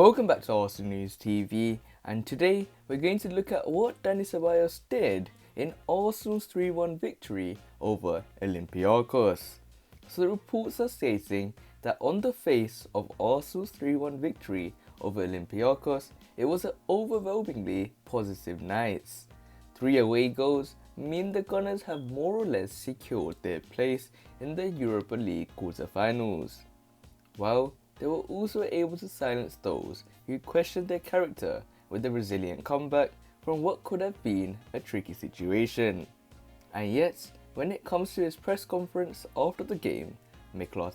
Welcome back to Arsenal News TV, and today we're going to look at what Dani Ceballos did in Arsenal's 3-1 victory over Olympiacos. So the reports are stating that on the face of Arsenal's 3-1 victory over Olympiacos, it was an overwhelmingly positive night. 3 away goals mean the Gunners have more or less secured their place in the Europa League quarter-finals. While they were also able to silence those who questioned their character with a resilient comeback from what could have been a tricky situation. And yet, when it comes to his press conference after the game, Mikel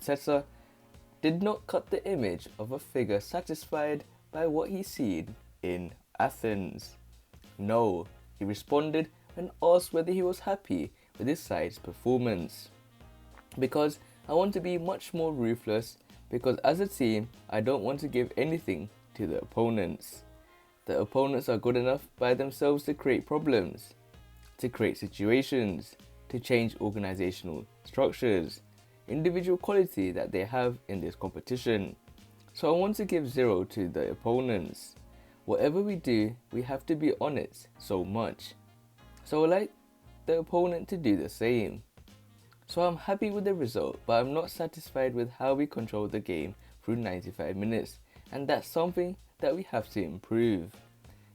did not cut the image of a figure satisfied by what he seen in Athens. No, he responded when asked whether he was happy with his side's performance. Because I want to be much more ruthless, because as a team, I don't want to give anything to the opponents. The opponents are good enough by themselves to create problems, to create situations, to change organizational structures, individual quality that they have in this competition. So I want to give 0 to the opponents. Whatever we do, we have to be on it so much. So I like the opponent to do the same. So I'm happy with the result, but I'm not satisfied with how we controlled the game through 95 minutes, and that's something that we have to improve.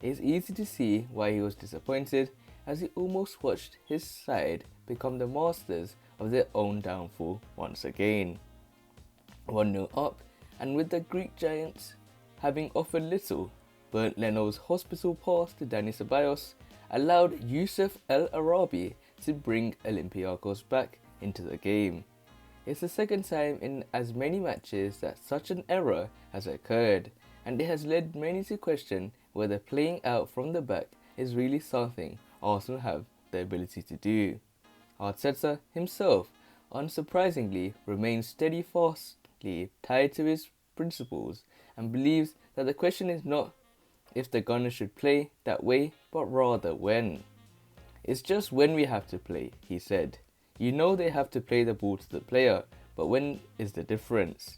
It's easy to see why he was disappointed, as he almost watched his side become the masters of their own downfall once again. 1-0 up, and with the Greek giants having offered little, Bernd Leno's hospital pass to Dani Ceballos allowed Yusuf El Arabi to bring Olympiacos back into the game. It's the second time in as many matches that such an error has occurred, and it has led many to question whether playing out from the back is really something Arsenal have the ability to do. Arteta himself, unsurprisingly, remains steadfastly tied to his principles and believes that the question is not if the Gunners should play that way, but rather when. It's just when we have to play, he said. You know they have to play the ball to the player, but when is the difference?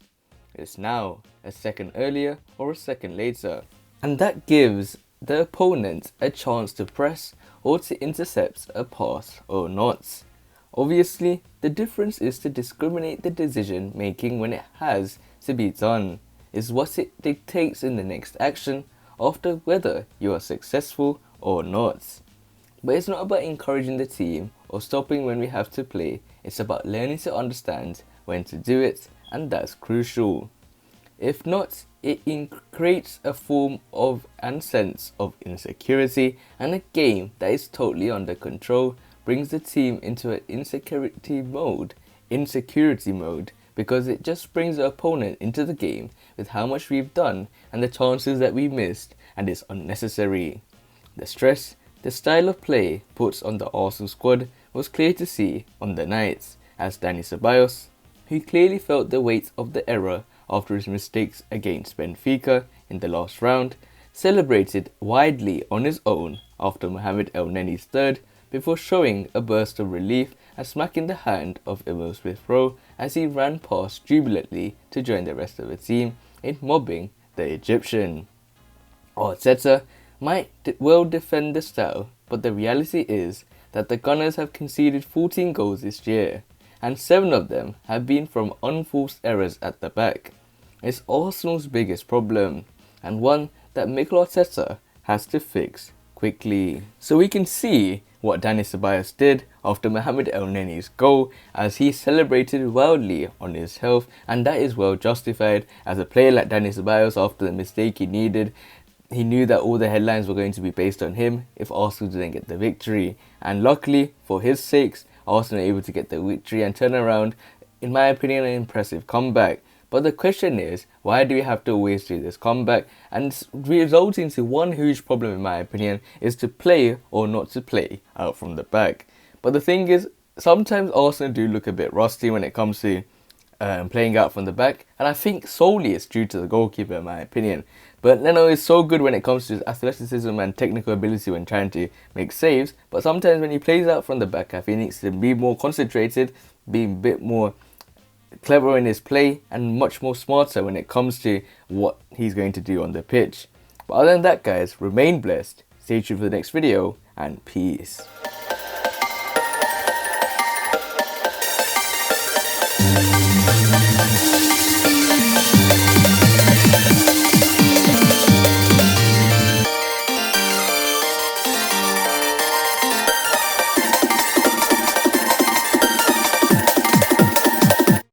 It's now, a second earlier or a second later. And that gives the opponent a chance to press or to intercept a pass or not. Obviously, the difference is to discriminate the decision making when it has to be done. Is what it dictates in the next action after whether you are successful or not. But it's not about encouraging the team or stopping when we have to play. It's about learning to understand when to do it, and that's crucial. If not, it creates a form of and sense of insecurity, and a game that is totally under control brings the team into an insecurity mode, because it just brings the opponent into the game with how much we've done and the chances that we missed, and it's unnecessary. The stress the style of play put on the Arsenal squad was clear to see on the night, as Dani Ceballos, who clearly felt the weight of the error after his mistakes against Benfica in the last round, celebrated widely on his own after Mohamed El-Neny's third, before showing a burst of relief and smacking the hand of Emil Smith-Rowe as he ran past jubilantly to join the rest of the team in mobbing the Egyptian. Arteta might well defend the style, but the reality is that the Gunners have conceded 14 goals this year, and 7 of them have been from unforced errors at the back. It's Arsenal's biggest problem, and one that Mikel has to fix quickly. So we can see what Dani Ceballos did after Mohamed El-Neny's goal, as he celebrated wildly on his health, and that is well justified. As a player like Dani Ceballos, after the mistake he needed, he knew that all the headlines were going to be based on him if Arsenal didn't get the victory. And luckily, for his sakes, Arsenal were able to get the victory and turn around, in my opinion, an impressive comeback. But the question is, why do we have to always do this comeback? And resulting to one huge problem, in my opinion, is to play or not to play out from the back. But the thing is, sometimes Arsenal do look a bit rusty when it comes to playing out from the back, and I think solely it's due to the goalkeeper, in my opinion. But Leno is so good when it comes to his athleticism and technical ability when trying to make saves, but sometimes when he plays out from the back, I think he needs to be more concentrated, be a bit more cleverer in his play and much more smarter when it comes to what he's going to do on the pitch. But other than that, guys, remain blessed, stay tuned for the next video, and peace.